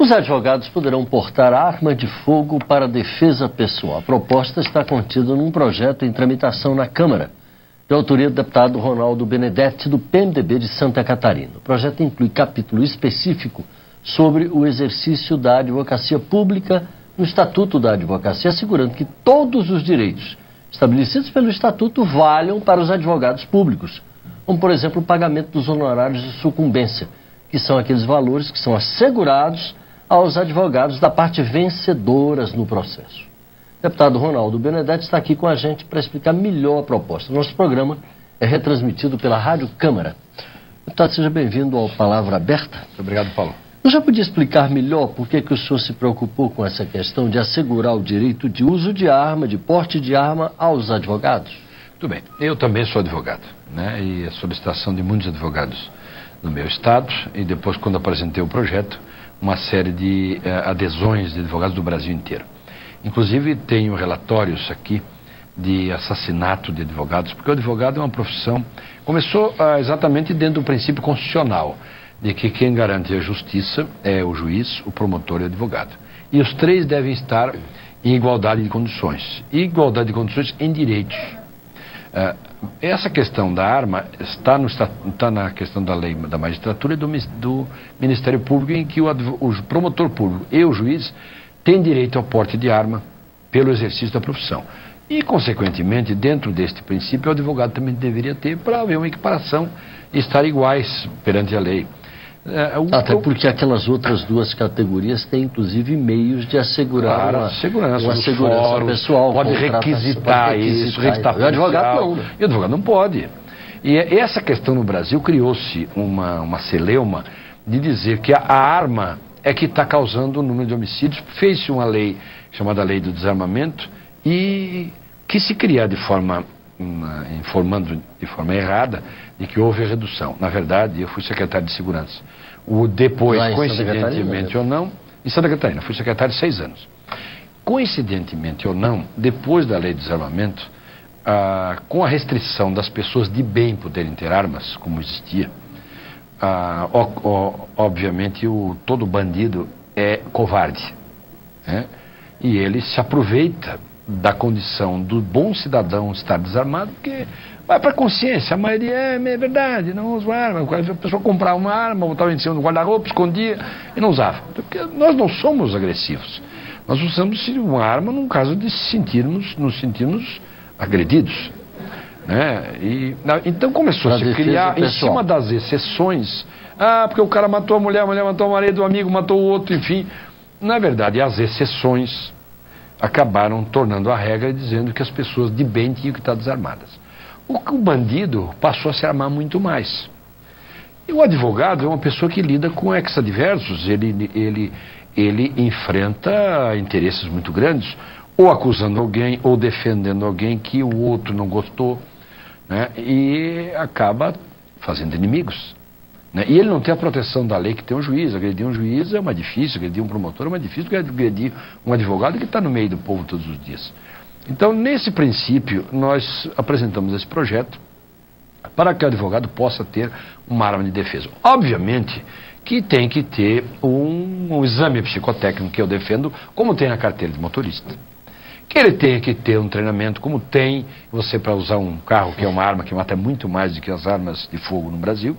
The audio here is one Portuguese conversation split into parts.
Os advogados poderão portar arma de fogo para defesa pessoal. A proposta está contida num projeto em tramitação na Câmara, de autoria do deputado Ronaldo Benedetti, do PMDB de Santa Catarina. O projeto inclui capítulo específico sobre o exercício da advocacia pública no Estatuto da Advocacia, assegurando que todos os direitos estabelecidos pelo Estatuto valham para os advogados públicos, como, por exemplo, o pagamento dos honorários de sucumbência, que são aqueles valores que são assegurados aos advogados da parte vencedoras no processo. O deputado Ronaldo Benedetti está aqui com a gente para explicar melhor a proposta. Nosso programa é retransmitido pela Rádio Câmara. Deputado, seja bem-vindo ao Palavra Aberta. Muito obrigado, Paulo. Eu já podia explicar melhor por que o senhor se preocupou com essa questão de assegurar o direito de uso de arma, de porte de arma aos advogados? Muito bem. Eu também sou advogado, né? E a solicitação de muitos advogados no meu estado, e depois, quando apresentei o projeto, uma série de adesões de advogados do Brasil inteiro. Inclusive, tenho relatórios aqui de assassinato de advogados, porque o advogado é uma profissão, começou exatamente dentro do princípio constitucional, de que quem garante a justiça é o juiz, o promotor e o advogado. E os três devem estar em igualdade de condições. E igualdade de condições em direitos. Essa questão da arma está na questão da lei da magistratura e do Ministério Público, em que o promotor público e o juiz têm direito ao porte de arma pelo exercício da profissão. E, consequentemente, dentro deste princípio, o advogado também deveria ter, para haver uma equiparação e estar iguais perante a lei. Até porque aquelas outras duas categorias têm, inclusive, meios de assegurar uma segurança pessoal. Pode requisitar isso. E o advogado não, né? E o advogado não pode. E essa questão no Brasil criou-se uma celeuma de dizer que a arma é que está causando o número de homicídios. Fez-se uma lei chamada Lei do Desarmamento e que se criar informando de forma errada de que houve a redução. Na verdade, eu fui secretário de Segurança. Depois, coincidentemente ou não, em Santa Catarina, fui secretário 6 anos. Coincidentemente ou não, depois da Lei do Desarmamento, com a restrição das pessoas de bem poderem ter armas, como existia, obviamente todo bandido é covarde, né? E ele se aproveita da condição do bom cidadão estar desarmado, porque vai para a consciência, a maioria é verdade, não usa arma. A pessoa comprava uma arma, botava em cima do guarda-roupa, escondia e não usava. Porque nós não somos agressivos. Nós usamos uma arma num caso de nos sentirmos agredidos, né? Então começou a se criar em cima das exceções. Porque o cara matou a mulher matou o marido, o amigo matou o outro, enfim. Na verdade, as exceções acabaram tornando a regra, dizendo que as pessoas de bem tinham que estar desarmadas. O bandido passou a se armar muito mais. E o advogado é uma pessoa que lida com ex-adversos, ele enfrenta interesses muito grandes, ou acusando alguém, ou defendendo alguém que o outro não gostou, né? E acaba fazendo inimigos. E ele não tem a proteção da lei que tem um juiz. Agredir um juiz é mais difícil, agredir um promotor é mais difícil do que agredir um advogado que está no meio do povo todos os dias. Então, nesse princípio, nós apresentamos esse projeto para que o advogado possa ter uma arma de defesa. Obviamente que tem que ter um exame psicotécnico, que eu defendo, como tem na carteira de motorista. Que ele tenha que ter um treinamento, como tem você para usar um carro, que é uma arma que mata muito mais do que as armas de fogo no Brasil.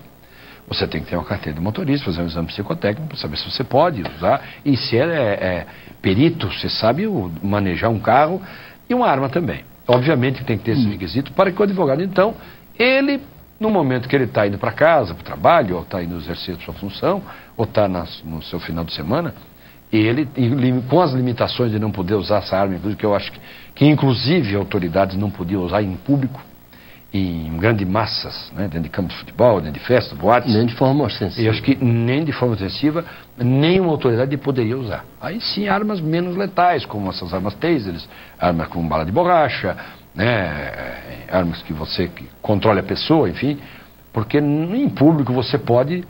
Você tem que ter uma carteira de motorista, fazer um exame psicotécnico para saber se você pode usar. E se é perito, você sabe manejar um carro e uma arma também. Obviamente que tem que ter esse requisito para que o advogado, então, ele, no momento que ele está indo para casa, para o trabalho, ou está indo exercer sua função, ou está no seu final de semana, ele, com as limitações de não poder usar essa arma, que eu acho que inclusive autoridades não podiam usar em público, em grandes massas, né, dentro de campos de futebol, dentro de festas, boates. Nem de forma ostensiva. E acho que nem de forma ostensiva, nenhuma autoridade poderia usar. Aí sim, armas menos letais, como essas armas tasers, armas com bala de borracha, né, armas que você controle a pessoa, enfim, porque em público você pode,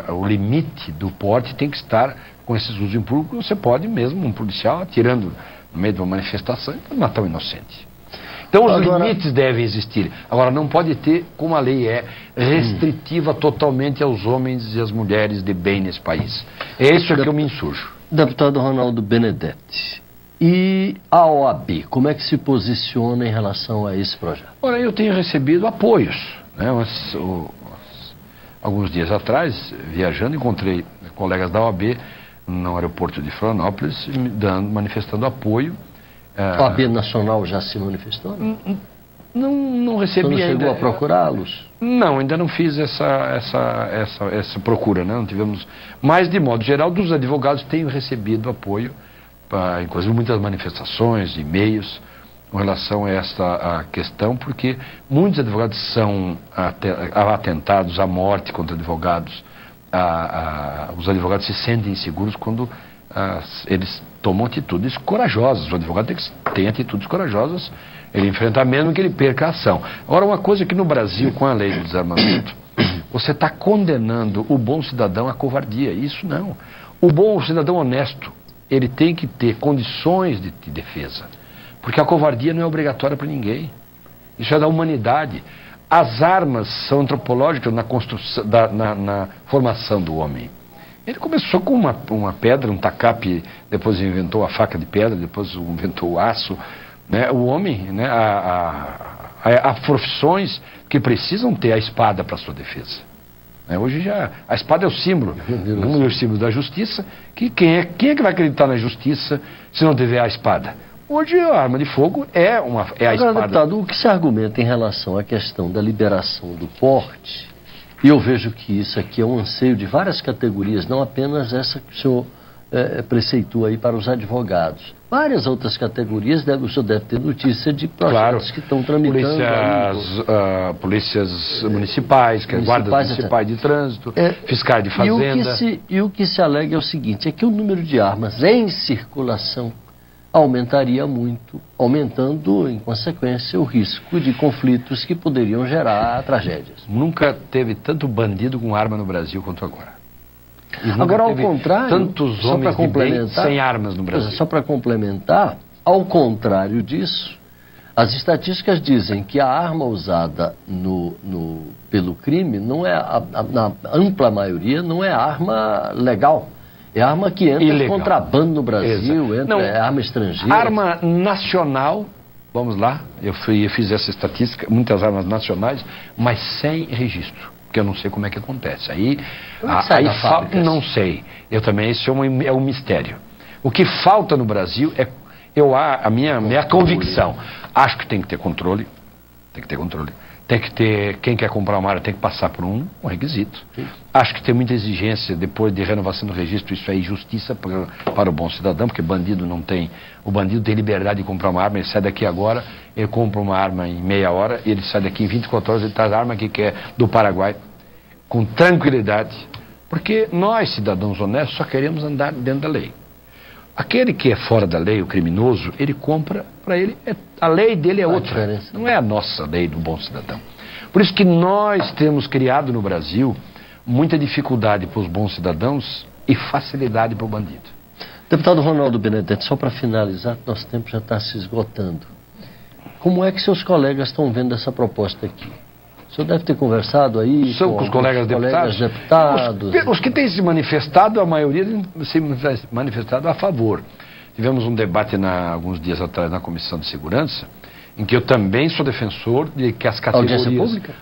o limite do porte tem que estar com esses usos em público, você pode mesmo, um policial atirando no meio de uma manifestação e matar um inocente. Então os limites devem existir. Agora, não pode ter, como a lei é, restritiva totalmente aos homens e às mulheres de bem nesse país. É isso que eu me insurjo. Deputado Ronaldo Benedetti, e a OAB, como é que se posiciona em relação a esse projeto? Ora, eu tenho recebido apoios, né? Alguns dias atrás, viajando, encontrei colegas da OAB no aeroporto de Florianópolis, manifestando apoio. A OAB Nacional já se manifestou? Não recebi ainda. Você não chegou a procurá-los? Não, ainda não fiz essa procura, né? Não tivemos. Mas, de modo geral, dos advogados tenho recebido apoio, inclusive muitas manifestações, e-mails, com relação a esta questão, porque muitos advogados são atentados à morte contra advogados. Os advogados se sentem inseguros quando eles tomam atitudes corajosas. O advogado tem atitudes corajosas, ele enfrenta mesmo que ele perca a ação. Agora, uma coisa que no Brasil, com a lei do desarmamento, você está condenando o bom cidadão à covardia. Isso não. O bom cidadão honesto, ele tem que ter condições de defesa. Porque a covardia não é obrigatória para ninguém. Isso é da humanidade. As armas são antropológicas na construção, na formação do homem. Ele começou com uma pedra, um tacape, depois inventou a faca de pedra, depois inventou o aço. Né? O homem, né? Há profissões que precisam ter a espada para sua defesa. Né? Hoje já a espada é o símbolo da justiça. Quem é que vai acreditar na justiça se não tiver a espada? Hoje a arma de fogo é a espada. Agora, deputado, o que se argumenta em relação à questão da liberação do porte, e eu vejo que isso aqui é um anseio de várias categorias, não apenas essa que o senhor preceitua aí para os advogados. Várias outras categorias, o senhor deve ter notícia de projetos que estão tramitando. Polícias municipais, guardas municipais de trânsito, fiscais de fazenda. E o que se alega é o seguinte, é que o número de armas em circulação aumentaria muito, aumentando, em consequência, o risco de conflitos que poderiam gerar tragédias. Nunca teve tanto bandido com arma no Brasil quanto agora. Agora, ao contrário, tantos homens de bem sem armas no Brasil. Só para complementar, ao contrário disso, as estatísticas dizem que a arma usada pelo crime, não é na ampla maioria, não é arma legal. É arma que entra em contrabando no Brasil, é arma estrangeira. Arma nacional, vamos lá, eu fiz essa estatística, muitas armas nacionais, mas sem registro, porque eu não sei como é que acontece. Aí não sei, eu também, isso é um mistério. O que falta no Brasil é, a minha convicção, acho que tem que ter controle, tem que ter, quem quer comprar uma arma tem que passar por um requisito. Sim. Acho que tem muita exigência depois de renovação do registro, isso é injustiça para o bom cidadão, porque bandido não tem, o bandido tem liberdade de comprar uma arma, ele sai daqui agora, ele compra uma arma em meia hora, ele sai daqui em 24 horas, ele traz a arma que quer do Paraguai, com tranquilidade, porque nós, cidadãos honestos, só queremos andar dentro da lei. Aquele que é fora da lei, o criminoso, ele compra, para ele, a lei dele é outra. Não é a nossa lei do bom cidadão. Por isso que nós temos criado no Brasil muita dificuldade para os bons cidadãos e facilidade para o bandido. Deputado Ronaldo Benedetti, só para finalizar, nosso tempo já está se esgotando. Como é que seus colegas estão vendo essa proposta aqui? O senhor deve ter conversado aí com os colegas deputados? Os que têm se manifestado, a maioria se manifestado a favor. Tivemos um debate alguns dias atrás na Comissão de Segurança, em que eu também sou defensor de que as categorias...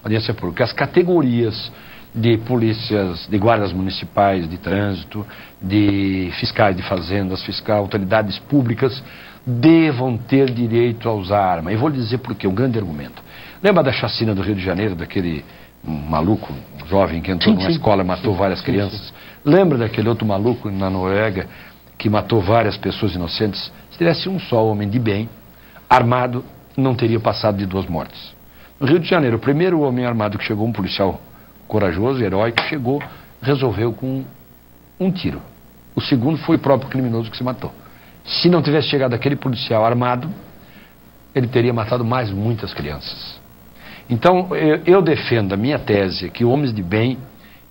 Audiência pública. Que as categorias de polícias, de guardas municipais, de trânsito, de fiscais de fazendas, autoridades públicas, devam ter direito a usar arma. E vou lhe dizer por quê, um grande argumento. Lembra da chacina do Rio de Janeiro, daquele maluco, jovem que entrou numa escola e matou várias crianças? Lembra daquele outro maluco na Noruega que matou várias pessoas inocentes? Se tivesse um só homem de bem, armado, não teria passado de 2 mortes. No Rio de Janeiro, o primeiro homem armado que chegou, um policial corajoso, heróico, chegou, resolveu com um tiro. O segundo foi o próprio criminoso que se matou. Se não tivesse chegado aquele policial armado, ele teria matado mais muitas crianças. Então, eu defendo a minha tese que homens de bem,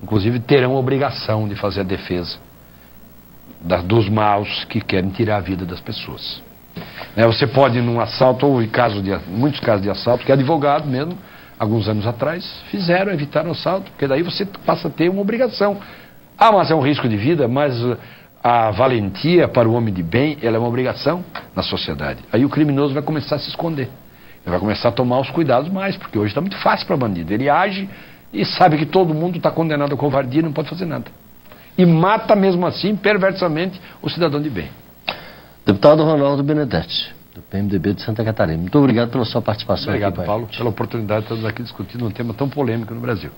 inclusive, terão a obrigação de fazer a defesa dos maus que querem tirar a vida das pessoas. Você pode, num assalto, ou em muitos casos de assalto, que advogado mesmo, alguns anos atrás, evitaram o assalto, porque daí você passa a ter uma obrigação. Ah, mas é um risco de vida, mas a valentia para o homem de bem, ela é uma obrigação na sociedade. Aí o criminoso vai começar a se esconder. Ele vai começar a tomar os cuidados mais, porque hoje está muito fácil para bandido. Ele age e sabe que todo mundo está condenado à covardia e não pode fazer nada. E mata mesmo assim, perversamente, o cidadão de bem. Deputado Ronaldo Benedetti, do PMDB de Santa Catarina. Muito obrigado pela sua participação. Obrigado, aqui, Paulo, pela oportunidade de estarmos aqui discutindo um tema tão polêmico no Brasil.